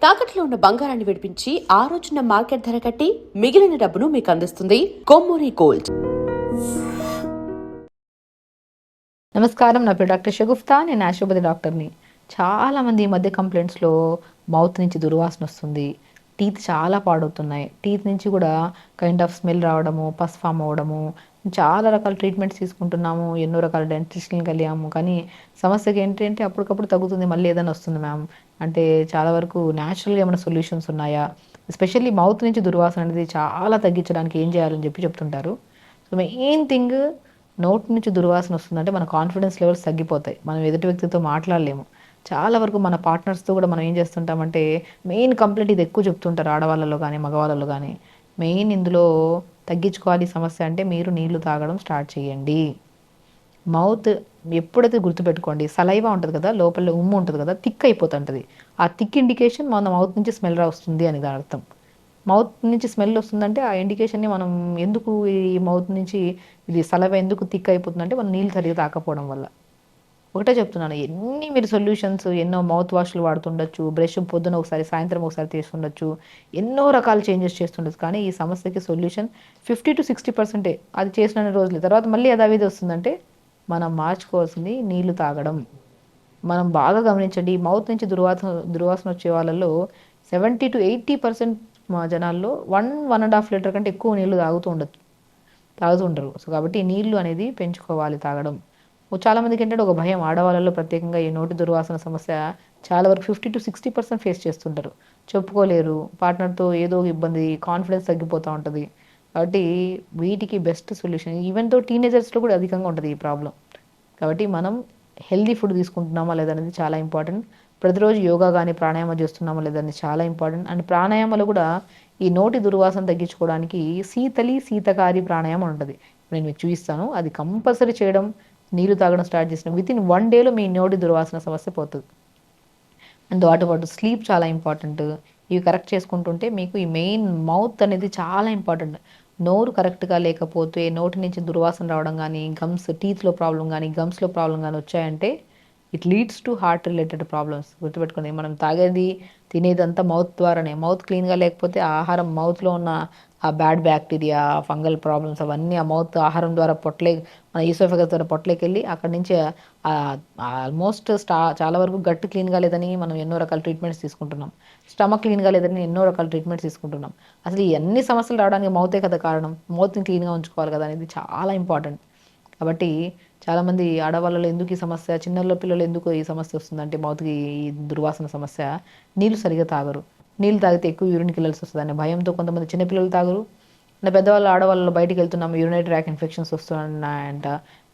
తాకట్లో ఉన్న బంగారాన్ని విడిపించి ఆ రోజున మార్కెట్ ధర కట్టి మిగిలిన డబ్బును మీకు అందిస్తుంది కొమ్మూరి గోల్డ్. నమస్కారం, నా పేరు డాక్టర్ షగుఫ్తా. నేను న్యాచురోపతి డాక్టర్ని. చాలామంది ఈ మధ్య కంప్లైంట్స్లో మౌత్ నుంచి దుర్వాసన వస్తుంది, టీత్ చాలా పాడవుతున్నాయి, టీత్ నుంచి కూడా కైండ్ ఆఫ్ స్మెల్ రావడము, పస్ ఫామ్ అవ్వడము, చాలా రకాల ట్రీట్మెంట్స్ తీసుకుంటున్నాము, ఎన్నో రకాల డెంటిస్ట్ని కలిగాము, కానీ సమస్యకి ఏంటంటే అప్పటికప్పుడు తగ్గుతుంది, మళ్ళీ ఏదైనా వస్తుంది మ్యామ్ అంటే చాలా వరకు న్యాచురల్గా ఏమైనా సొల్యూషన్స్ ఉన్నాయా, ఎస్పెషల్లీ మౌత్ నుంచి దుర్వాసన అనేది చాలా తగ్గించడానికి ఏం చేయాలని చెప్తుంటారు. సో మెయిన్ థింగ్, నోటి నుంచి దుర్వాసన వస్తుందంటే మన కాన్ఫిడెన్స్ లెవెల్స్ తగ్గిపోతాయి, మనం ఎదుటి వ్యక్తితో మాట్లాడలేము. చాలా వరకు మన పార్ట్నర్స్తో కూడా మనం ఏం చేస్తుంటామంటే మెయిన్ కంప్లైంట్ ఇది ఎక్కువ చెప్తుంటారు, ఆడవాళ్ళలో కానీ మగవాళ్ళలో కానీ. మెయిన్ ఇందులో తగ్గించుకోవాలి సమస్య అంటే మీరు నీళ్లు తాగడం స్టార్ట్ చేయండి. మౌత్ ఎప్పుడైతే గుర్తుపెట్టుకోండి, సలైవా ఉంటుంది కదా, లోపల ఉమ్ము ఉంటుంది కదా, థిక్ అయిపోతుంటుంది. ఆ థిక్ ఇండికేషన్ మన మౌత్ నుంచి స్మెల్ వస్తుంది అని దాని అర్థం. మౌత్ నుంచి స్మెల్ వస్తుందంటే ఆ ఇండికేషన్ని మనం ఎందుకు ఈ మౌత్ నుంచి ఇది సలైవా ఎందుకు థిక్ అయిపోతుందంటే మనం నీళ్ళు సరిగ్గా తాకపోవడం వల్ల. ఒకటే చెప్తున్నాను, ఎన్ని మీరు సొల్యూషన్స్, ఎన్నో మౌత్ వాష్లు వాడుతుండొచ్చు, బ్రష్ పొద్దున ఒకసారి సాయంత్రం ఒకసారి తీస్తుండొచ్చు, ఎన్నో రకాల చేంజెస్ చేస్తుండొచ్చు, కానీ ఈ సమస్యకి సొల్యూషన్ 50-60% అది చేసిన రోజులు తర్వాత మళ్ళీ అదావిధి వస్తుందంటే మనం మార్చుకోవాల్సింది నీళ్లు తాగడం. మనం బాగా గమనించండి, ఈ మౌత్ నుంచి దుర్వాసన వచ్చే వాళ్ళలో 70-80% మా జనాల్లో 1-1.5 లీటర్ కంటే ఎక్కువ నీళ్లు తాగుతుండరు. సో కాబట్టి నీళ్లు అనేది పెంచుకోవాలి తాగడం. చాలామందికి ఏంటంటే ఒక భయం, ఆడవాళ్ళలో ప్రత్యేకంగా ఈ నోటి దుర్వాసన సమస్య చాలా వరకు 50-60% ఫేస్ చేస్తుంటారు, చెప్పుకోలేరు, పార్ట్నర్తో ఏదో ఇబ్బంది, కాన్ఫిడెన్స్ తగ్గిపోతూ ఉంటుంది. కాబట్టి వీటికి బెస్ట్ సొల్యూషన్, ఈవెన్ తో టీనేజర్స్లో కూడా అధికంగా ఉంటుంది ఈ ప్రాబ్లం. కాబట్టి మనం హెల్దీ ఫుడ్ తీసుకుంటున్నామా లేదనేది చాలా ఇంపార్టెంట్. ప్రతిరోజు యోగా కానీ ప్రాణాయామం చేస్తున్నామా లేదని చాలా ఇంపార్టెంట్. అండ్ ప్రాణాయామాలు కూడా ఈ నోటి దుర్వాసన తగ్గించుకోవడానికి శీతకారి ప్రాణాయామం ఉంటుంది, నేను మీకు చూపిస్తాను. అది కంపల్సరీ చేయడం, నీళ్లు తాగడం స్టార్ట్ చేసిన వితిన్ 1 డేలో మీ నోటి దుర్వాసన సమస్య పోతుంది. అండ్ పాటు స్లీప్ చాలా ఇంపార్టెంట్. ఇవి కరెక్ట్ చేసుకుంటుంటే మీకు ఈ మెయిన్ మౌత్ అనేది చాలా ఇంపార్టెంట్. నోరు కరెక్ట్గా లేకపోతే నోటి నుంచి దుర్వాసన రావడం కానీ, టీత్లో ప్రాబ్లం కానీ, గమ్స్లో ప్రాబ్లం కానీ వచ్చాయంటే it leads to heart related problems. గుర్తుపెట్టుకోండి, మనం తాగేది తినేదంతా మౌత్ ద్వారానే. మౌత్ క్లీన్గా లేకపోతే ఆహారం మౌత్లో ఉన్న ఆ బ్యాడ్ బ్యాక్టీరియా, ఫంగల్ ప్రాబ్లమ్స్ అవన్నీ ఆ మౌత్ ఆహారం ద్వారా మన ఈసోఫెగస్ ద్వారా పొట్లేకి వెళ్ళి అక్కడి నుంచి ఆల్మోస్ట్ చాలా వరకు గట్టి క్లీన్గా లేదని మనం ఎన్నో రకాల ట్రీట్మెంట్స్ తీసుకుంటున్నాం, స్టమక్ క్లీన్గా లేదని ఎన్నో రకాల ట్రీట్మెంట్స్ తీసుకుంటున్నాం. అసలు ఈ అన్ని సమస్యలు రావడానికి మౌతే కదా కారణం. మౌత్ని క్లీన్గా ఉంచుకోవాలి కదా అనేది చాలా ఇంపార్టెంట్. కాబట్టి చాలామంది ఆడవాళ్ళలో ఎందుకు ఈ సమస్య, పిల్లలు ఎందుకు ఈ సమస్య వస్తుందంటే మౌత్కి ఈ దుర్వాసన సమస్య, నీళ్ళు సరిగా తాగరు. నీళ్ళు తాగితే ఎక్కువ యూరిన్కి వెళ్ళాల్సి వస్తుంది అనే భయంతో కొంతమంది చిన్నపిల్లలు తాగరు. అంటే పెద్దవాళ్ళు ఆడవాళ్ళు బయటికి వెళ్తున్నాము, యూరినరీ ట్రాక్ ఇన్ఫెక్షన్స్ వస్తున్నాయంట,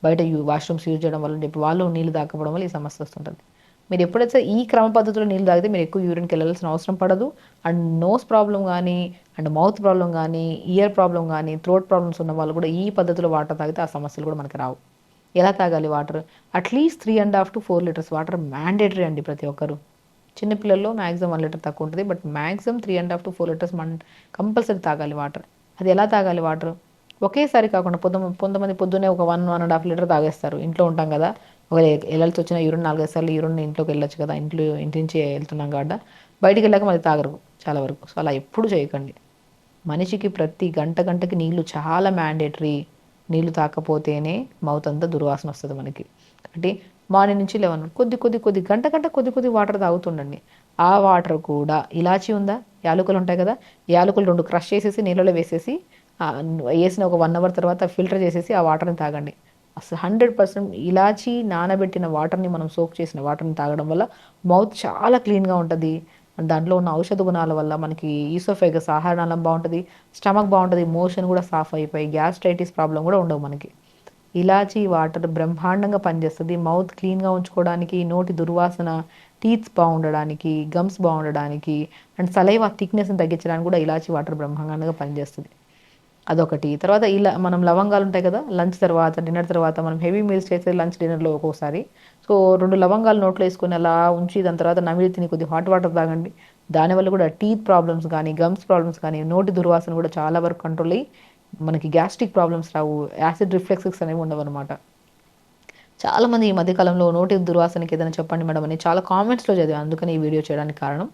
బయట వాష్రూమ్స్ యూజ్ చేయడం వల్ల చెప్పి వాళ్ళు నీళ్ళు తాకపోవడం వల్ల ఈ సమస్య వస్తుంటుంది. మీరు ఎప్పుడైతే ఈ క్రమ పద్ధతిలో నీళ్ళు తాగితే మీరు ఎక్కువ యూరిన్కి వెళ్ళాల్సిన అవసరం పడదు. అండ్ నోస్ ప్రాబ్లం కానీ, అండ్ మౌత్ ప్రాబ్లం కానీ, ఇయర్ ప్రాబ్లం కానీ, థ్రోట్ ప్రాబ్లమ్స్ ఉన్న వాళ్ళు కూడా ఈ పద్ధతిలో వాటర్ తాగితే ఆ సమస్యలు కూడా మనకి రావు. ఎలా తాగాలి water? At least 3.5-4 litres water mandatory అండి ప్రతి ఒక్కరు. చిన్నపిల్లల్లో మ్యాక్సిమం 1 లీటర్ తక్కువ ఉంటుంది, బట్ మ్యాక్సిమం 3.5-4 లీటర్స్ కంపల్సరీ తాగాలి వాటర్. అది ఎలా తాగాలి వాటర్? ఒకేసారి కాకుండా కొంతమంది పొద్దున్నే ఒక 1-1.5 లీటర్ తాగేస్తారు. ఇంట్లో ఉంటాం కదా, ఒక వెళ్ళాల్సి వచ్చిన యూరిన్ 4-5 సార్లు యూరిన్ ఇంట్లోకి వెళ్ళొచ్చు కదా, ఇంటి నుంచి వెళ్తున్నాం కాబట్టి బయటికి వెళ్ళాక మళ్ళీ తాగరు చాలా వరకు. సో అలా ఎప్పుడు చేయకండి. మనిషికి ప్రతి గంటకి నీళ్లు చాలా మ్యాండేటరీ. నీళ్లు తాకపోతేనే మౌత్ అంతా దుర్వాసన వస్తుంది మనకి. కాబట్టి మార్నింగ్ నుంచి 11 కొద్ది వాటర్ తాగుతుండండి. ఆ వాటర్ కూడా ఇలాచీ ఉందా, యాలకులు ఉంటాయి కదా, యాలకులు 2 క్రష్ చేసేసి నీళ్ళలో వేసేసి వేసిన ఒక 1 అవర్ తర్వాత ఫిల్టర్ చేసేసి ఆ వాటర్ని తాగండి. అసలు 100% ఇలాచీ నానబెట్టిన వాటర్ని మనం సోక్ చేసిన వాటర్ని తాగడం వల్ల మౌత్ చాలా క్లీన్గా ఉంటుంది. దాంట్లో ఉన్న ఔషధ గుణాల వల్ల మనకి ఈసోఫెగస్ ఆహారనాళం బాగుంటుంది, స్టమక్ బాగుంటుంది, మోషన్ కూడా సాఫ్ అయిపోయి గ్యాస్ట్రైటిస్ ప్రాబ్లం కూడా ఉండవు మనకి. ఇలాచీ వాటర్ బ్రహ్మాండంగా పనిచేస్తుంది మౌత్ క్లీన్గా ఉంచుకోవడానికి, నోటి దుర్వాసన, టీత్స్ బాగుండడానికి, గమ్స్ బాగుండడానికి, అండ్ సలైవా థిక్నెస్ని తగ్గించడానికి కూడా ఇలాచీ వాటర్ బ్రహ్మాండంగా పనిచేస్తుంది. అదొకటి. తర్వాత ఇలా మనం లవంగాలు ఉంటాయి కదా, లంచ్ తర్వాత, డిన్నర్ తర్వాత మనం హెవీ మీల్స్ చేస్తే లంచ్ డిన్నర్లో ఒక్కోసారి, సో 2 లవంగాలు నోట్లో వేసుకొని అలా ఉంచి దాని తర్వాత నమిలి తిని కొద్ది హాట్ వాటర్ తాగండి. దానివల్ల కూడా టీత్ ప్రాబ్లమ్స్ కానీ, గమ్స్ ప్రాబ్లమ్స్ కానీ, నోటి దుర్వాసన కూడా చాలా వరకు కంట్రోల్ అయ్యి మనకి గ్యాస్ట్రిక్ ప్రాబ్లమ్స్ రావు, యాసిడ్ రిఫ్లెక్సెస్ అనేవి ఉండవు అనమాట. చాలామంది ఈ మధ్యకాలంలో నోటి దుర్వాసనకి ఏదైనా చెప్పండి మేడం అని చాలా కామెంట్స్లో చదివాను, అందుకని ఈ వీడియో చేయడానికి కారణం.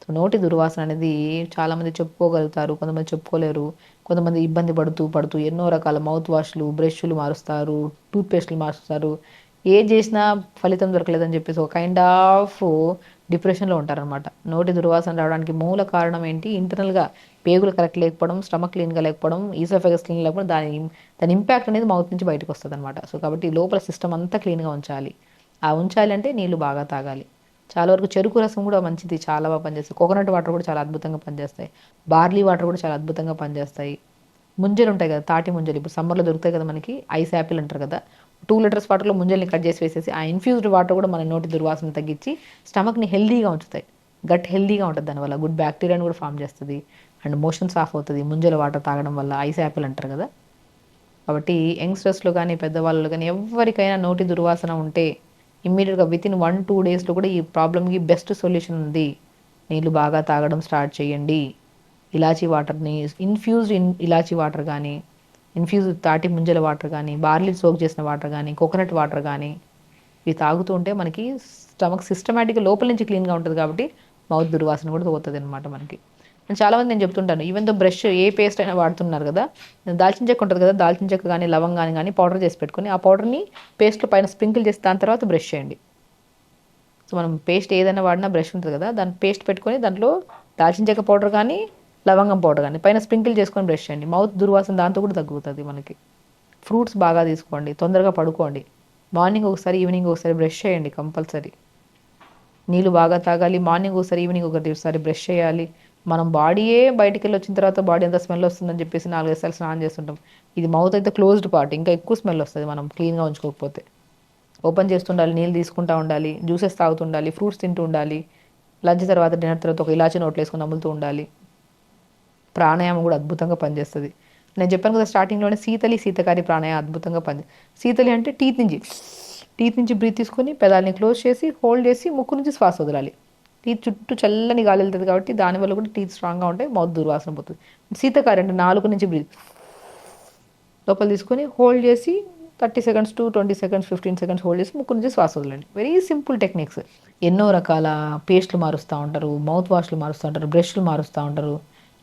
సో నోటి దుర్వాసన అనేది చాలామంది చెప్పుకోగలుగుతారు, కొంతమంది చెప్పుకోలేరు. కొంతమంది ఇబ్బంది పడుతూ ఎన్నో రకాల మౌత్ వాష్లు, బ్రష్లు మారుస్తారు, టూత్‌పేస్టులు మారుస్తారు. ఏది చేసినా ఫలితం దొరకలేదని చెప్పేసి ఒక కైండ్ ఆఫ్ డిప్రెషన్‌లో ఉంటారనమాట. నోటి దుర్వాసన రావడానికి మూల కారణం ఏంటి? ఇంటర్నల్‌గా పేగులు కరెక్ట్ లేకపోవడం, స్టమక్ క్లీన్‌గా లేకపోవడం, ఈసోఫాగస్ క్లీన్ లేకపోవడం, దాని ఇంపాక్ట్ అనేది మౌత్ నుంచి బయటకు వస్తదనమాట. సో కాబట్టి లోపల సిస్టమ్ అంతా క్లీన్‌గా ఉంచాలి. ఆ ఉంచాలి అంటే నీళ్లు బాగా తాగాలి. చాలా వరకు చెరుకు రసం కూడా మంచిది, చాలా బాగా పనిచేస్తాయి. కోకోనట్ వాటర్ కూడా చాలా అద్భుతంగా పనిచేస్తాయి. బార్లీ వాటర్ కూడా చాలా అద్భుతంగా పనిచేస్తాయి. ముంజలు ఉంటాయి కదా, తాటి ముంజలు ఇప్పుడు సమ్మర్లో దొరుకుతాయి కదా మనకి, ఐస్ యాపిల్ అంటారు కదా. 2 లీటర్స్ వాటర్లో ముంజల్ని కట్ చేసి వేసేసి ఆ ఇన్ఫ్యూజ్డ్ వాటర్ కూడా మన నోటి దుర్వాసన తగ్గించి స్టమక్ని హెల్దీగా ఉంచుతాయి. గట్ హెల్దీగా ఉంటుంది, దానివల్ల గుడ్ బ్యాక్టీరియాని కూడా ఫామ్ చేస్తుంది. అండ్ మోషన్ సాఫ్ అవుతుంది ముంజల వాటర్ తాగడం వల్ల, ఐస్ యాపిల్ అంటారు కదా. కాబట్టి యంగ్స్టర్స్లో కానీ పెద్దవాళ్ళు కానీ ఎవరికైనా నోటి దుర్వాసన ఉంటే ఇమ్మీడియట్గా వితిన్ 1-2 డేస్లో కూడా ఈ ప్రాబ్లమ్కి బెస్ట్ సొల్యూషన్ ఉంది. నీళ్ళు బాగా తాగడం స్టార్ట్ చేయండి. ఇలాచీ వాటర్ని ఇలాచీ వాటర్ కానీ, ఇన్ఫ్యూజ్డ్ తాటి ముంజల వాటర్ కానీ, బార్లీ సోక్ చేసిన వాటర్ కానీ, కోకోనట్ వాటర్ కానీ ఇవి తాగుతూ ఉంటే మనకి స్టమక్ సిస్టమేటిక్గా లోపల నుంచి క్లీన్గా ఉంటుంది కాబట్టి మౌత్ దుర్వాసన కూడా పోతుంది అనమాట మనకి. చాలామంది నేను చెప్తుంటాను, ఈవెన్ దో బ్రష్ ఏ పేస్ట్ అయినా వాడుతున్నారు కదా, దాల్చిన చెక్క ఉంటుంది కదా, దాల్చిన చెక్క కానీ లవంగాన్ని కానీ పౌడర్ చేసి పెట్టుకొని ఆ పౌడర్ని పేస్ట్లో పైన స్ప్రింకిల్ చేసి దాని తర్వాత బ్రష్ చేయండి. సో మనం పేస్ట్ ఏదైనా వాడినా బ్రష్ ఉంటుంది కదా, దాన్ని పేస్ట్ పెట్టుకొని దాంట్లో దాల్చిన చెక్క పౌడర్ కానీ లవంగం పౌడర్ కానీ పైన స్ప్రింకిల్ చేసుకొని బ్రష్ చేయండి. మౌత్ దుర్వాసన దాంతో కూడా తగ్గుతుంది మనకి. ఫ్రూట్స్ బాగా తీసుకోండి, తొందరగా పడుకోండి. మార్నింగ్ ఒకసారి ఈవినింగ్ ఒకసారి బ్రష్ చేయండి కంపల్సరీ. నీళ్ళు బాగా తాగాలి. మార్నింగ్ ఒకసారి ఈవినింగ్ ఒకసారి బ్రష్ చేయాలి. మనం బాడీయే బయటికి వెళ్ళి వచ్చిన తర్వాత బాడీ అంతా స్మెల్ వస్తుందని చెప్పేసి 4-5 సార్లు స్నానం చేస్తుంటాం. ఇది మౌత్ అయితే క్లోజ్డ్ పార్ట్, ఇంకా ఎక్కువ స్మెల్ వస్తుంది మనం క్లీన్గా ఉంచుకోకపోతే. ఓపెన్ చేస్తుండాలి, నీళ్ళు తీసుకుంటూ ఉండాలి, జ్యూసెస్ తాగుతుండాలి, ఫ్రూట్స్ తింటూ ఉండాలి. లంచ్ తర్వాత డిన్నర్ తర్వాత ఒక ఇలాచీ నోట్లో వేసుకొని నములుతూ ఉండాలి. ప్రాణాయామం కూడా అద్భుతంగా పనిచేస్తుంది. నేను చెప్పాను కదా స్టార్టింగ్లోనే, శీతకారి ప్రాణాయామం అద్భుతంగా శీతలి అంటే టీత్ నుంచి బ్రీత్ తీసుకొని పెదాలని క్లోజ్ చేసి హోల్డ్ చేసి ముక్కు నుంచి శ్వాస వదలాలి. టీత్ చుట్టూ చల్లని గాలి వెళ్తుంది కాబట్టి దానివల్ల కూడా టీత్ స్ట్రాంగ్గా ఉంటాయి, మౌత్ దుర్వాసన పోతుంది. శీతకారి అంటే నాలుగు నుంచి బ్రీత్ లోపల తీసుకొని హోల్డ్ చేసి 30 seconds to 20 seconds 15 seconds hold చేసి ముక్కు నుంచి శ్వాస వదలండి. Very simple techniques. ఎన్నో రకాల పేస్ట్లు మారుస్తూ ఉంటారు, మౌత్ వాష్లు మారుస్తూ ఉంటారు, బ్రష్లు మారుస్తూ ఉంటారు.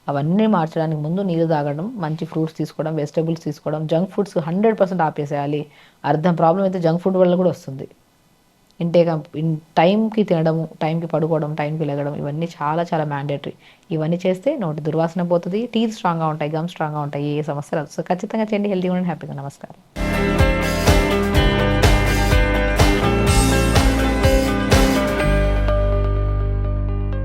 అవన్నీ మార్చడానికి ముందు నీళ్ళు తాగడం, మంచి ఫ్రూట్స్ తీసుకోవడం, వెజిటబుల్స్ తీసుకోవడం, జంక్ ఫుడ్స్ 100% ఆపేసేయాలి. అర్థం ప్రాబ్లం అయితే జంక్ ఫుడ్ వల్ల కూడా వస్తుంది. టైంకి తినడము, టైంకి పడుకోవడం, టైంకి లెగడం, ఇవన్నీ చాలా చాలా మ్యాండేటరీ. ఇవన్నీ చేస్తే నోటి దుర్వాసన పోతుంది, టీత్ స్ట్రాంగ్గా ఉంటాయి, గమ్ స్ట్రాంగ్గా ఉంటాయి, ఏ సమస్య రాదు. సో ఖచ్చితంగా చేయండి, హెల్తీగా ఉండండి, హ్యాపీగా. నమస్కారం.